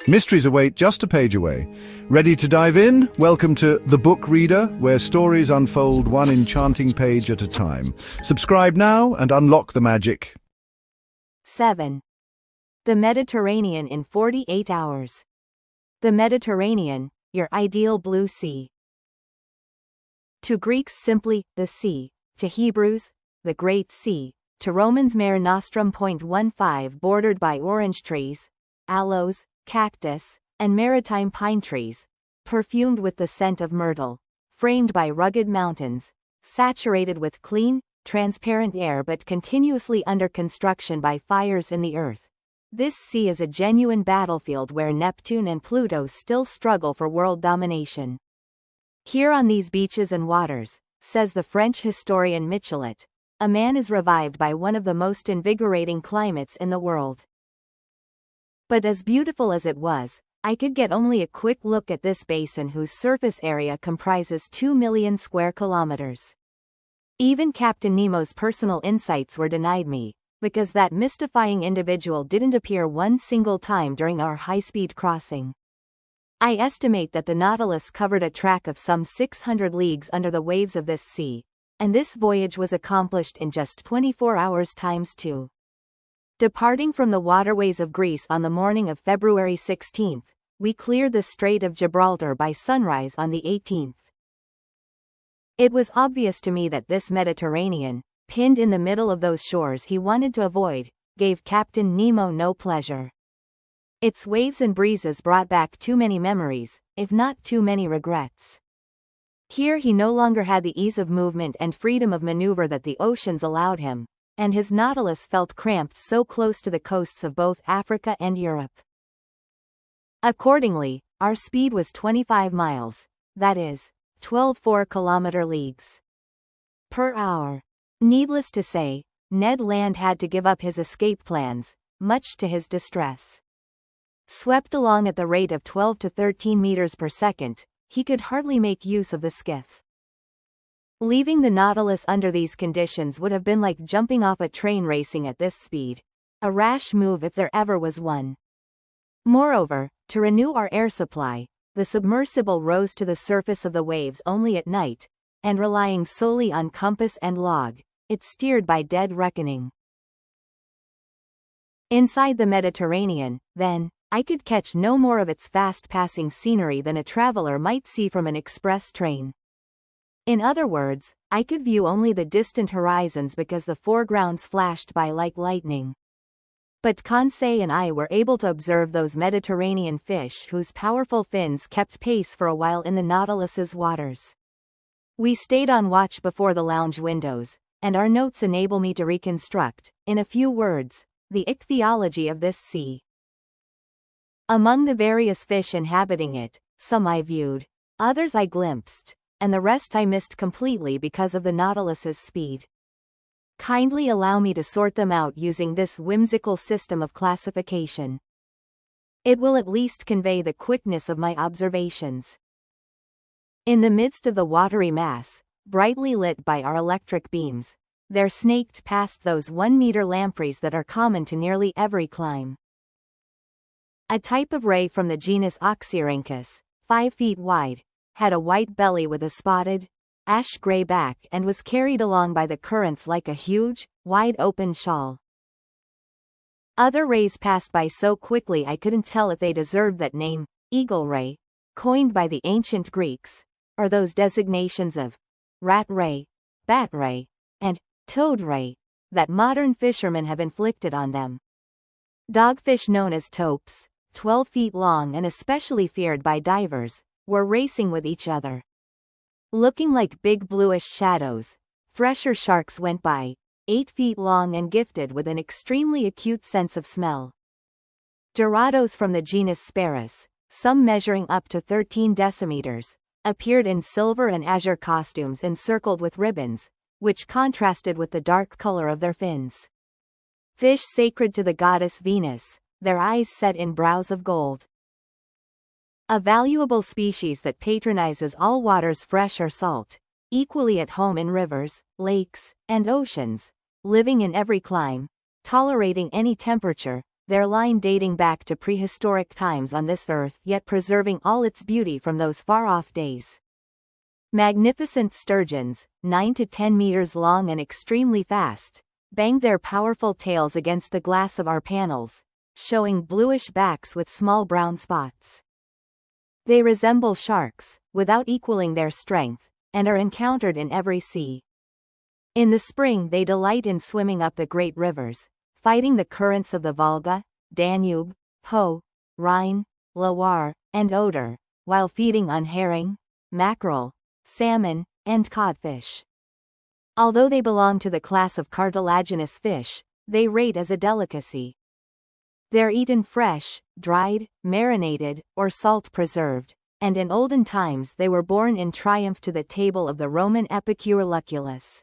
Mysteries await just a page away. Ready to dive in? Welcome to The Book Reader, where stories unfold one enchanting page at a time. Subscribe now and unlock the magic. 7. The Mediterranean in 48 hours. The Mediterranean, your ideal blue sea. To Greeks simply, the sea. To Hebrews, the Great Sea. To Romans Mare Nostrum. 15 bordered by orange trees, aloes, cactus, and maritime pine trees, perfumed with the scent of myrtle, framed by rugged mountains, saturated with clean, transparent air but continuously under construction by fires in the earth. This sea is a genuine battlefield where Neptune and Pluto still struggle for world domination. Here on these beaches and waters, says the French historian Michelet, a man is revived by one of the most invigorating climates in the world. But as beautiful as it was, I could get only a quick look at this basin whose surface area comprises 2 million square kilometers. Even Captain Nemo's personal insights were denied me, because that mystifying individual didn't appear one single time during our high-speed crossing. I estimate that the Nautilus covered a track of some 600 leagues under the waves of this sea, and this voyage was accomplished in just 24 hours times 2. Departing from the waterways of Greece on the morning of February 16, we cleared the Strait of Gibraltar by sunrise on the 18th. It was obvious to me that this Mediterranean, pinned in the middle of those shores he wanted to avoid, gave Captain Nemo no pleasure. Its waves and breezes brought back too many memories, if not too many regrets. Here he no longer had the ease of movement and freedom of maneuver that the oceans allowed him, and his Nautilus felt cramped so close to the coasts of both Africa and Europe. Accordingly, our speed was 25 miles, that is, 12 4-kilometer leagues per hour. Needless to say, Ned Land had to give up his escape plans, much to his distress. Swept along at the rate of 12 to 13 meters per second, he could hardly make use of the skiff. Leaving the Nautilus under these conditions would have been like jumping off a train racing at this speed, a rash move if there ever was one. Moreover, to renew our air supply, the submersible rose to the surface of the waves only at night, and relying solely on compass and log, it steered by dead reckoning. Inside the Mediterranean, then, I could catch no more of its fast-passing scenery than a traveler might see from an express train. In other words, I could view only the distant horizons because the foregrounds flashed by like lightning. But Conseil and I were able to observe those Mediterranean fish whose powerful fins kept pace for a while in the Nautilus's waters. We stayed on watch before the lounge windows, and our notes enable me to reconstruct, in a few words, the ichthyology of this sea. Among the various fish inhabiting it, some I viewed, others I glimpsed, and the rest I missed completely because of the Nautilus's speed. Kindly allow me to sort them out using this whimsical system of classification. It will at least convey the quickness of my observations. In the midst of the watery mass, brightly lit by our electric beams, there snaked past those 1-meter lampreys that are common to nearly every clime. A type of ray from the genus Oxyrhynchus, 5 feet wide, had a white belly with a spotted, ash-gray back and was carried along by the currents like a huge, wide-open shawl. Other rays passed by so quickly I couldn't tell if they deserved that name, eagle ray, coined by the ancient Greeks, or those designations of rat ray, bat ray, and toad ray, that modern fishermen have inflicted on them. Dogfish known as topes, 12 feet long and especially feared by divers, were racing with each other. Looking like big bluish shadows, fresher sharks went by, 8 feet long and gifted with an extremely acute sense of smell. Dorados from the genus Sparus, some measuring up to 13 decimeters, appeared in silver and azure costumes encircled with ribbons, which contrasted with the dark color of their fins. Fish sacred to the goddess Venus, their eyes set in brows of gold. A valuable species that patronizes all waters fresh or salt, equally at home in rivers, lakes, and oceans, living in every clime, tolerating any temperature, their line dating back to prehistoric times on this earth yet preserving all its beauty from those far-off days. Magnificent sturgeons, 9 to 10 meters long and extremely fast, banged their powerful tails against the glass of our panels, showing bluish backs with small brown spots. They resemble sharks, without equaling their strength, and are encountered in every sea. In the spring they delight in swimming up the great rivers, fighting the currents of the Volga, Danube, Po, Rhine, Loire, and Oder, while feeding on herring, mackerel, salmon, and codfish. Although they belong to the class of cartilaginous fish, they rate as a delicacy. They're eaten fresh, dried, marinated, or salt-preserved, and in olden times they were borne in triumph to the table of the Roman epicure Lucullus.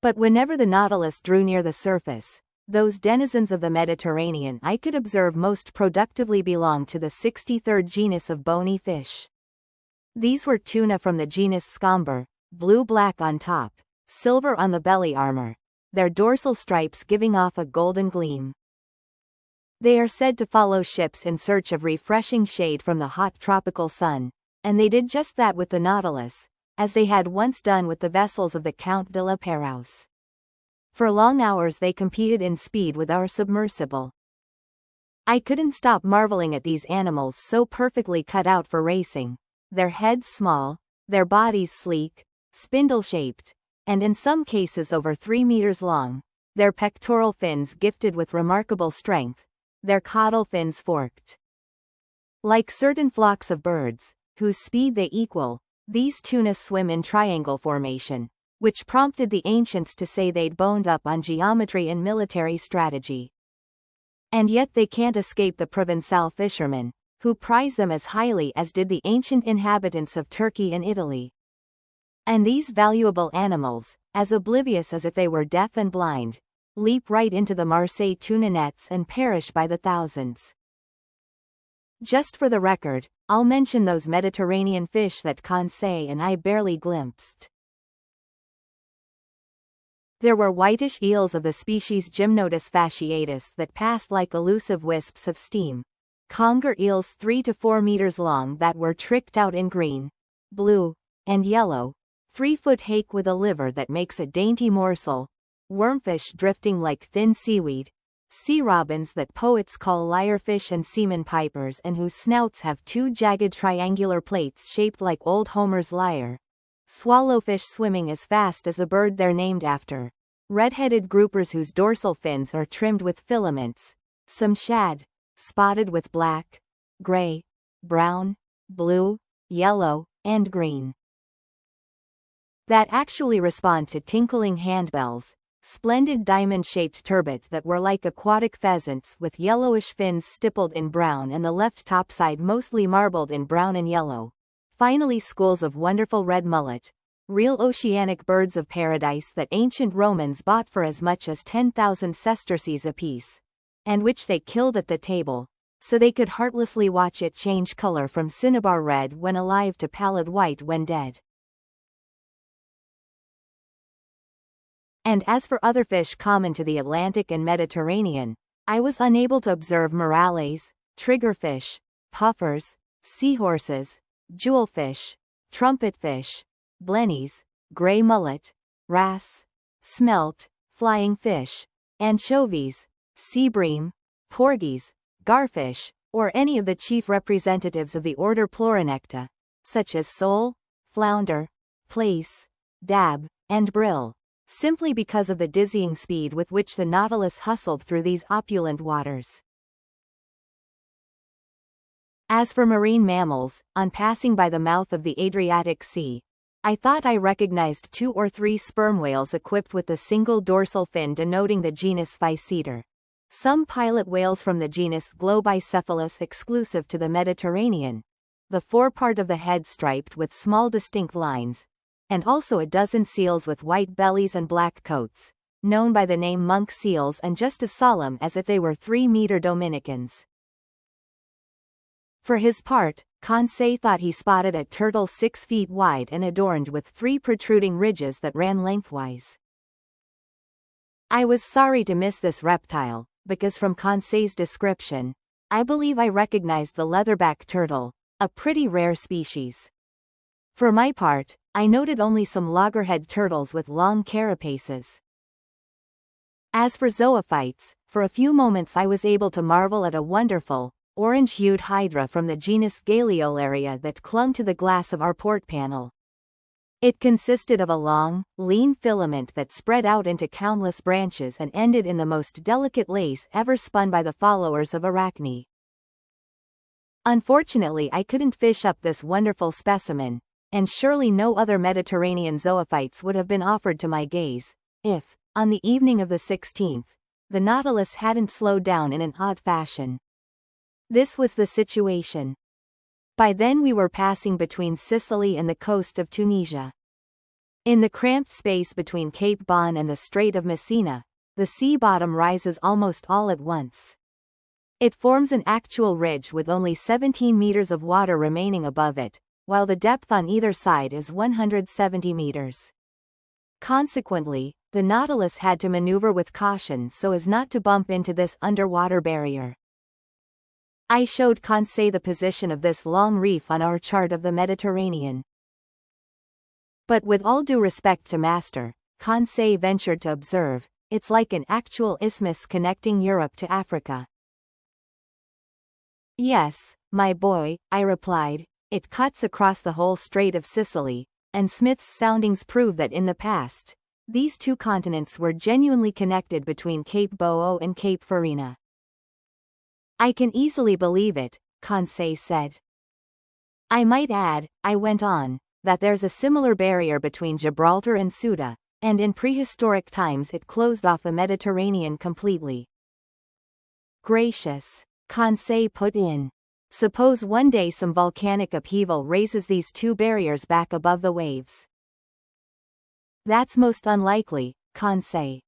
But whenever the Nautilus drew near the surface, those denizens of the Mediterranean I could observe most productively belonged to the 63rd genus of bony fish. These were tuna from the genus Scomber, blue-black on top, silver on the belly armor, their dorsal stripes giving off a golden gleam. They are said to follow ships in search of refreshing shade from the hot tropical sun, and they did just that with the Nautilus, as they had once done with the vessels of the Count de la Pérouse. For long hours they competed in speed with our submersible. I couldn't stop marveling at these animals so perfectly cut out for racing, their heads small, their bodies sleek, spindle-shaped, and in some cases over 3 meters long, their pectoral fins gifted with remarkable strength, their caudal fins forked. Like certain flocks of birds, whose speed they equal, these tuna swim in triangle formation, which prompted the ancients to say they'd boned up on geometry and military strategy. And yet they can't escape the Provençal fishermen, who prize them as highly as did the ancient inhabitants of Turkey and Italy. And these valuable animals, as oblivious as if they were deaf and blind, leap right into the Marseille tuna nets and perish by the thousands. Just for the record, I'll mention those Mediterranean fish that Conseil and I barely glimpsed. There were whitish eels of the species Gymnotus fasciatus that passed like elusive wisps of steam, conger eels 3 to 4 meters long that were tricked out in green, blue, and yellow, 3-foot hake with a liver that makes a dainty morsel, wormfish drifting like thin seaweed, sea robins that poets call lyrefish and seaman pipers and whose snouts have 2 jagged triangular plates shaped like old Homer's lyre, swallowfish swimming as fast as the bird they're named after, red-headed groupers whose dorsal fins are trimmed with filaments, some shad, spotted with black, gray, brown, blue, yellow, and green, that actually respond to tinkling handbells, splendid diamond-shaped turbot that were like aquatic pheasants with yellowish fins stippled in brown and the left topside mostly marbled in brown and yellow, finally schools of wonderful red mullet, real oceanic birds of paradise that ancient Romans bought for as much as 10,000 sesterces apiece, and which they killed at the table, so they could heartlessly watch it change color from cinnabar red when alive to pallid white when dead. And as for other fish common to the Atlantic and Mediterranean, I was unable to observe morales, triggerfish, puffers, seahorses, jewelfish, trumpetfish, blennies, gray mullet, wrasse, smelt, flying fish, anchovies, sea bream, porgies, garfish, or any of the chief representatives of the order Pleuronecta, such as sole, flounder, plaice, dab, and brill, simply because of the dizzying speed with which the Nautilus hustled through these opulent waters. As for marine mammals, on passing by the mouth of the Adriatic Sea, I thought I recognized 2 or 3 sperm whales equipped with the single dorsal fin denoting the genus Physeter, some pilot whales from the genus Globicephalus exclusive to the Mediterranean, the forepart of the head striped with small distinct lines, and also a dozen seals with white bellies and black coats, known by the name monk seals and just as solemn as if they were 3-meter Dominicans. For his part, Conseil thought he spotted a turtle 6 feet wide and adorned with 3 protruding ridges that ran lengthwise. I was sorry to miss this reptile, because from Conseil's description, I believe I recognized the leatherback turtle, a pretty rare species. For my part, I noted only some loggerhead turtles with long carapaces. As for zoophytes, for a few moments I was able to marvel at a wonderful, orange-hued hydra from the genus Galeolaria that clung to the glass of our port panel. It consisted of a long, lean filament that spread out into countless branches and ended in the most delicate lace ever spun by the followers of Arachne. Unfortunately, I couldn't fish up this wonderful specimen, and surely no other Mediterranean zoophytes would have been offered to my gaze, if, on the evening of the 16th, the Nautilus hadn't slowed down in an odd fashion. This was the situation. By then we were passing between Sicily and the coast of Tunisia. In the cramped space between Cape Bon and the Strait of Messina, the sea bottom rises almost all at once. It forms an actual ridge with only 17 meters of water remaining above it, while the depth on either side is 170 meters. Consequently, the Nautilus had to maneuver with caution so as not to bump into this underwater barrier. I showed Conseil the position of this long reef on our chart of the Mediterranean. But with all due respect to Master, Conseil ventured to observe, it's like an actual isthmus connecting Europe to Africa. Yes, my boy, I replied, it cuts across the whole Strait of Sicily, and Smith's soundings prove that in the past, these two continents were genuinely connected between Cape Boeo and Cape Farina. I can easily believe it, Conseil said. I might add, I went on, that there's a similar barrier between Gibraltar and Ceuta, and in prehistoric times it closed off the Mediterranean completely. Gracious, Conseil put in. Suppose one day some volcanic upheaval raises these two barriers back above the waves. That's most unlikely, Conseil.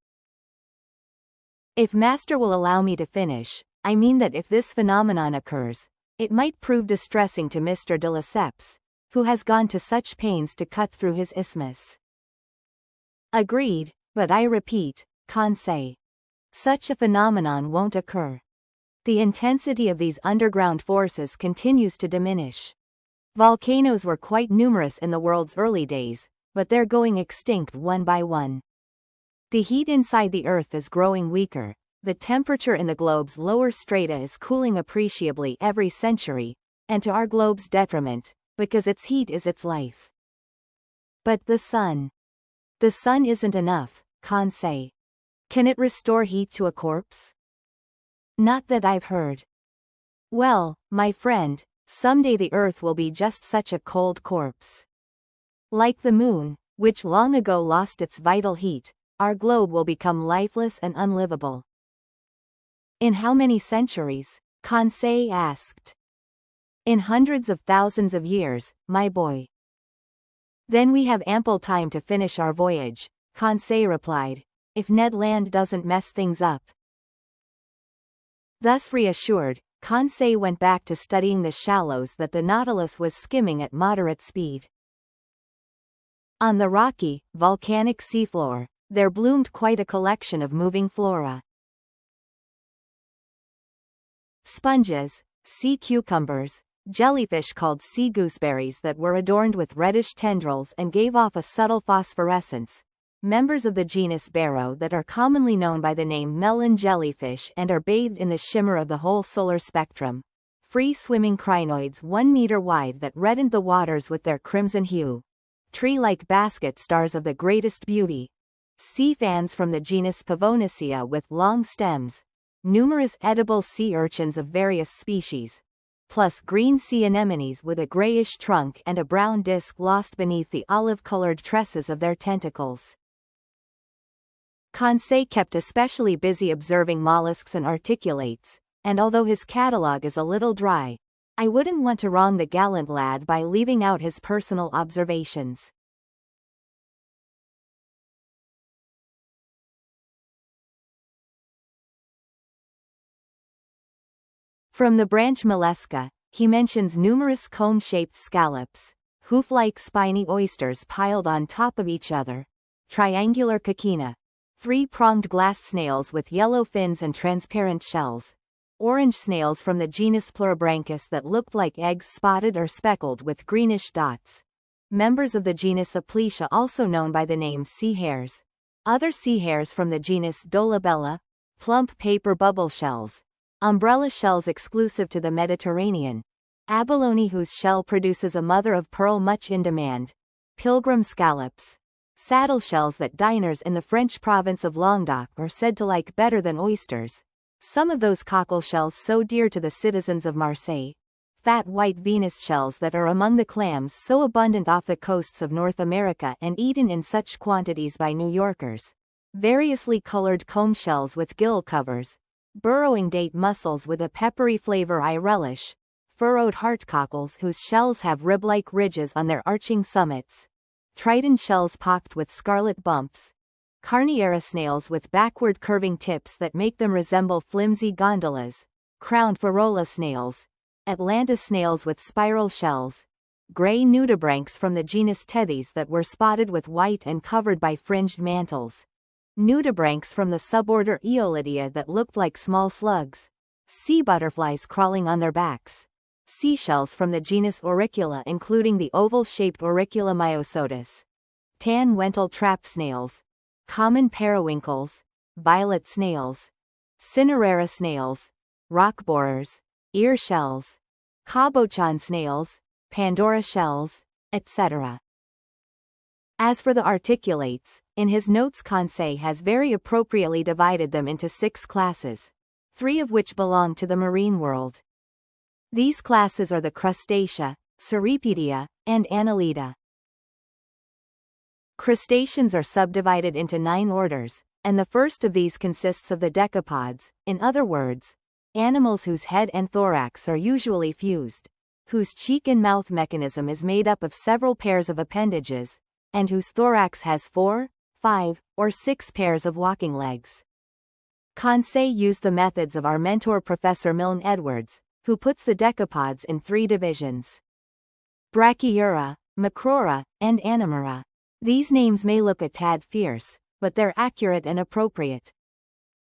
If Master will allow me to finish, I mean that if this phenomenon occurs, it might prove distressing to Mr. de Lesseps, who has gone to such pains to cut through his isthmus. Agreed, but I repeat, Conseil, such a phenomenon won't occur. The intensity of these underground forces continues to diminish. Volcanoes were quite numerous in the world's early days, but they're going extinct one by one. The heat inside the Earth is growing weaker, the temperature in the globe's lower strata is cooling appreciably every century, and to our globe's detriment, because its heat is its life. But the sun. The sun isn't enough, Conseil. Can it restore heat to a corpse? Not that I've heard. Well, my friend, someday the Earth will be just such a cold corpse. Like the moon, which long ago lost its vital heat, our globe will become lifeless and unlivable. In how many centuries? Conseil asked. In hundreds of thousands of years, my boy. Then we have ample time to finish our voyage, Conseil replied, if Ned Land doesn't mess things up. Thus reassured, Conseil went back to studying the shallows that the Nautilus was skimming at moderate speed. On the rocky, volcanic seafloor, there bloomed quite a collection of moving flora. Sponges, sea cucumbers, jellyfish called sea gooseberries that were adorned with reddish tendrils and gave off a subtle phosphorescence, members of the genus Barrow that are commonly known by the name melon jellyfish and are bathed in the shimmer of the whole solar spectrum, free-swimming crinoids 1 meter wide that reddened the waters with their crimson hue, tree-like basket stars of the greatest beauty, sea fans from the genus Pavonicea with long stems, numerous edible sea urchins of various species, plus green sea anemones with a grayish trunk and a brown disc lost beneath the olive-colored tresses of their tentacles. Conseil kept especially busy observing mollusks and articulates, and although his catalogue is a little dry, I wouldn't want to wrong the gallant lad by leaving out his personal observations. From the branch mollusca, he mentions numerous comb-shaped scallops, hoof-like spiny oysters piled on top of each other, triangular coquina, Three-pronged glass snails with yellow fins and transparent shells. Orange snails from the genus Pluribranchus that looked like eggs spotted or speckled with greenish dots. Members of the genus Aplysia also known by the name sea hares. Other sea hares from the genus Dolabella. Plump paper bubble shells. Umbrella shells exclusive to the Mediterranean. Abalone whose shell produces a mother of pearl much in demand. Pilgrim scallops. Saddle shells that diners in the French province of Languedoc are said to like better than oysters. Some of those cockle shells so dear to the citizens of Marseille. Fat white Venus shells that are among the clams so abundant off the coasts of North America and eaten in such quantities by New Yorkers. Variously colored comb shells with gill covers. Burrowing date mussels with a peppery flavor I relish. Furrowed heart cockles whose shells have rib-like ridges on their arching summits. Triton shells pocked with scarlet bumps. Carniera snails with backward curving tips that make them resemble flimsy gondolas. Crowned Ferola snails. Atlanta snails with spiral shells. Gray nudibranchs from the genus Tethys that were spotted with white and covered by fringed mantles. Nudibranchs from the suborder Aeolidia that looked like small slugs. Sea butterflies crawling on their backs. Seashells from the genus Auricula including the oval-shaped Auricula myosotis. Tan Wentel trap snails. Common periwinkles. Violet snails. Cinerera snails. Rock borers. Ear shells. Cabochon snails. Pandora shells, etc. As for the articulates, in his notes Conseil has very appropriately divided them into 6 classes, 3 of which belong to the marine world. These classes are the Crustacea, Cirripedia, and Annelida. Crustaceans are subdivided into 9 orders, and the first of these consists of the decapods, in other words, animals whose head and thorax are usually fused, whose cheek and mouth mechanism is made up of several pairs of appendages, and whose thorax has 4, 5, or 6 pairs of walking legs. Conseil used the methods of our mentor Professor Milne Edwards, who puts the decapods in 3 divisions: Brachyura, Macrora, and Anemora. These names may look a tad fierce, but they're accurate and appropriate.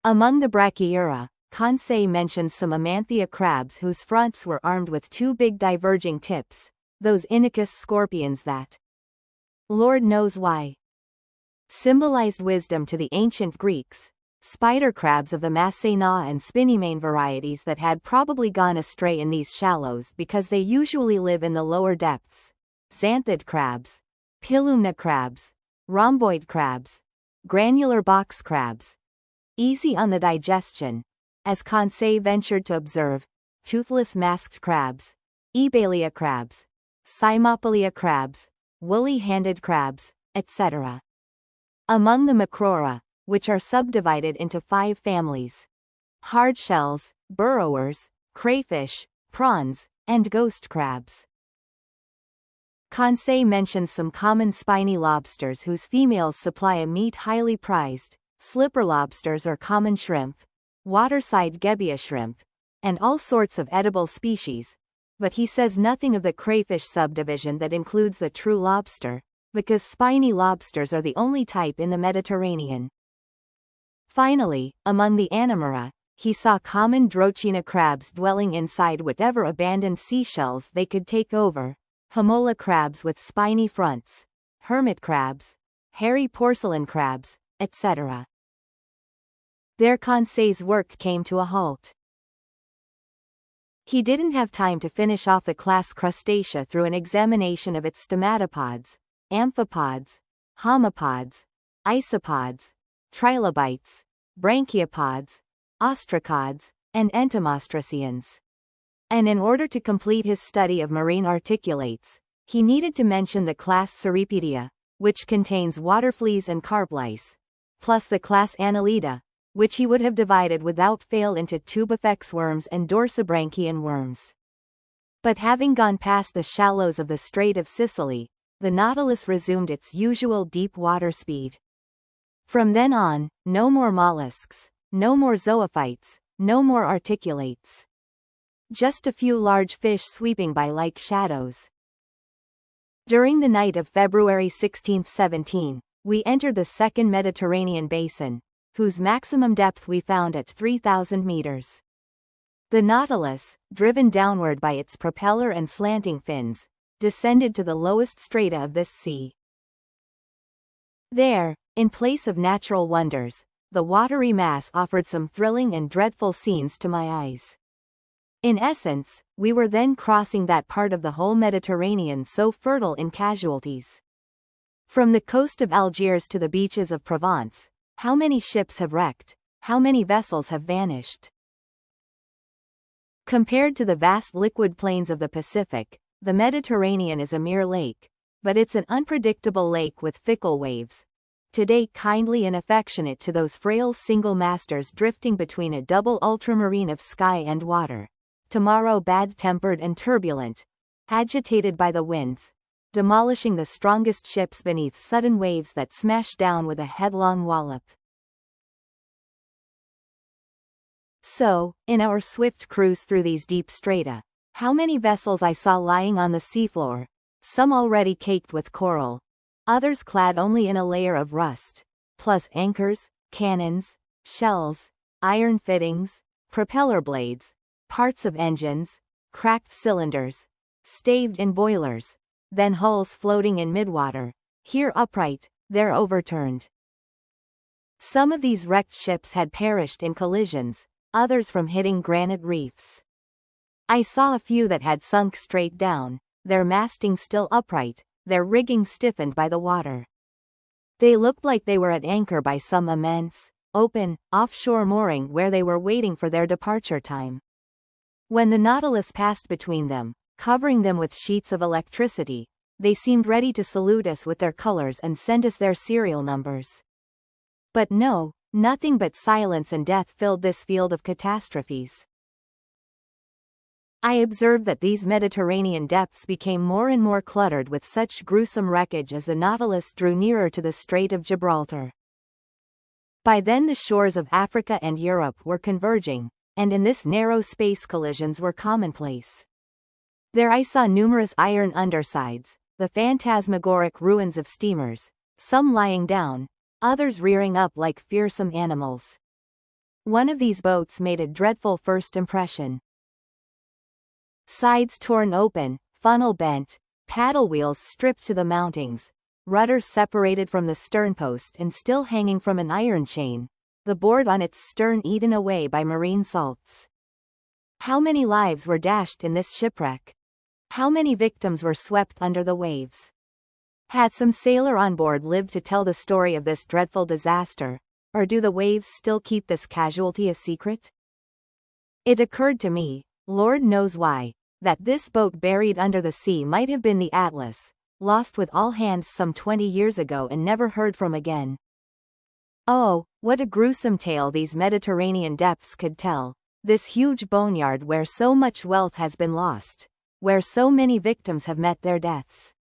Among the Brachyura, Conseil mentions some Amanthea crabs whose fronts were armed with 2 big diverging tips, those Inachus scorpions that, Lord knows why, symbolized wisdom to the ancient Greeks. Spider crabs of the Masséna and Spinimane varieties that had probably gone astray in these shallows because they usually live in the lower depths. Xanthid crabs. Pilumna crabs. Rhomboid crabs. Granular box crabs. Easy on the digestion, as Conseil ventured to observe, toothless masked crabs. Ebalia crabs. Cymopolia crabs. Woolly-handed crabs, etc. Among the Macrora, which are subdivided into 5 families: hard shells, burrowers, crayfish, prawns, and ghost crabs. Conseil mentions some common spiny lobsters whose females supply a meat highly prized, slipper lobsters or common shrimp, waterside gebbia shrimp, and all sorts of edible species, but he says nothing of the crayfish subdivision that includes the true lobster, because spiny lobsters are the only type in the Mediterranean. Finally, among the Anemora, he saw common Drochina crabs dwelling inside whatever abandoned seashells they could take over, Hamola crabs with spiny fronts, hermit crabs, hairy porcelain crabs, etc. There Conseil's work came to a halt. He didn't have time to finish off the class Crustacea through an examination of its stomatopods, amphipods, homopods, isopods, trilobites, branchiopods, ostracods, and entomostraceans. And in order to complete his study of marine articulates, he needed to mention the class Cirripedia, which contains water fleas and carp lice, plus the class Annelida, which he would have divided without fail into tubifex worms and dorsibranchian worms. But having gone past the shallows of the Strait of Sicily, the Nautilus resumed its usual deep water speed. From then on, no more mollusks, no more zoophytes, no more articulates. Just a few large fish sweeping by like shadows. During the night of February 16-17, we entered the second Mediterranean basin, whose maximum depth we found at 3,000 meters. The Nautilus, driven downward by its propeller and slanting fins, descended to the lowest strata of this sea. There, in place of natural wonders, the watery mass offered some thrilling and dreadful scenes to my eyes. In essence, we were then crossing that part of the whole Mediterranean so fertile in casualties. From the coast of Algiers to the beaches of Provence, how many ships have wrecked, how many vessels have vanished. Compared to the vast liquid plains of the Pacific, the Mediterranean is a mere lake, but it's an unpredictable lake with fickle waves, today kindly and affectionate to those frail single masters drifting between a double ultramarine of sky and water, tomorrow bad-tempered and turbulent, agitated by the winds, demolishing the strongest ships beneath sudden waves that smash down with a headlong wallop. So, in our swift cruise through these deep strata, how many vessels I saw lying on the seafloor, some already caked with coral, others clad only in a layer of rust, plus anchors, cannons, shells, iron fittings, propeller blades, parts of engines, cracked cylinders, staved-in boilers, then hulls floating in midwater, here upright, there overturned. Some of these wrecked ships had perished in collisions, others from hitting granite reefs. I saw a few that had sunk straight down, their masting still upright, their rigging stiffened by the water. They looked like they were at anchor by some immense, open, offshore mooring where they were waiting for their departure time. When the Nautilus passed between them, covering them with sheets of electricity, they seemed ready to salute us with their colors and send us their serial numbers. But no, nothing but silence and death filled this field of catastrophes. I observed that these Mediterranean depths became more and more cluttered with such gruesome wreckage as the Nautilus drew nearer to the Strait of Gibraltar. By then the shores of Africa and Europe were converging, and in this narrow space collisions were commonplace. There I saw numerous iron undersides, the phantasmagoric ruins of steamers, some lying down, others rearing up like fearsome animals. One of these boats made a dreadful first impression. Sides torn open, funnel bent, paddle wheels stripped to the mountings, rudder separated from the sternpost and still hanging from an iron chain, the board on its stern eaten away by marine salts. How many lives were dashed in this shipwreck? How many victims were swept under the waves? Had some sailor on board lived to tell the story of this dreadful disaster, or do the waves still keep this casualty a secret? It occurred to me, Lord knows why, that this boat buried under the sea might have been the Atlas, lost with all hands some 20 years ago and never heard from again. Oh, what a gruesome tale these Mediterranean depths could tell, this huge boneyard where so much wealth has been lost, where so many victims have met their deaths.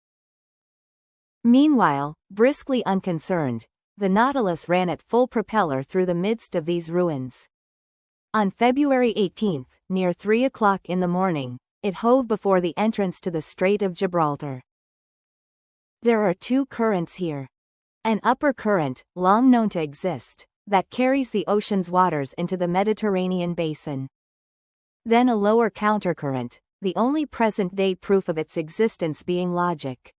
Meanwhile, briskly unconcerned, the Nautilus ran at full propeller through the midst of these ruins. On February 18, near 3 o'clock in the morning, it hove before the entrance to the Strait of Gibraltar. There are two currents here. An upper current, long known to exist, that carries the ocean's waters into the Mediterranean basin. Then a lower countercurrent, the only present-day proof of its existence being logic.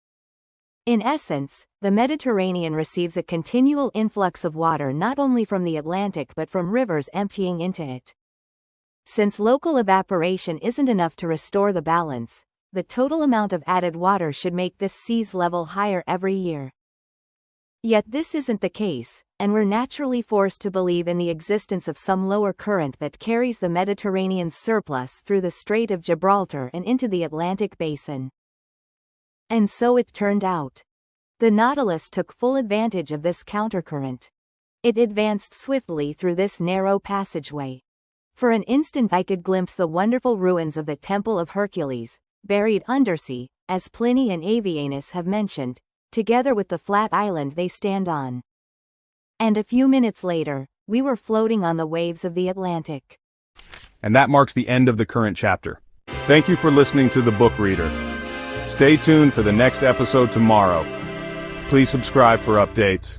In essence, the Mediterranean receives a continual influx of water not only from the Atlantic but from rivers emptying into it. Since local evaporation isn't enough to restore the balance, the total amount of added water should make this sea's level higher every year. Yet this isn't the case, and we're naturally forced to believe in the existence of some lower current that carries the Mediterranean's surplus through the Strait of Gibraltar and into the Atlantic basin. And so it turned out. The Nautilus took full advantage of this countercurrent. It advanced swiftly through this narrow passageway. For an instant I could glimpse the wonderful ruins of the Temple of Hercules, buried undersea, as Pliny and Avianus have mentioned, together with the flat island they stand on. And a few minutes later, we were floating on the waves of the Atlantic. And that marks the end of the current chapter. Thank you for listening to The Book Reader. Stay tuned for the next episode tomorrow. Please subscribe for updates.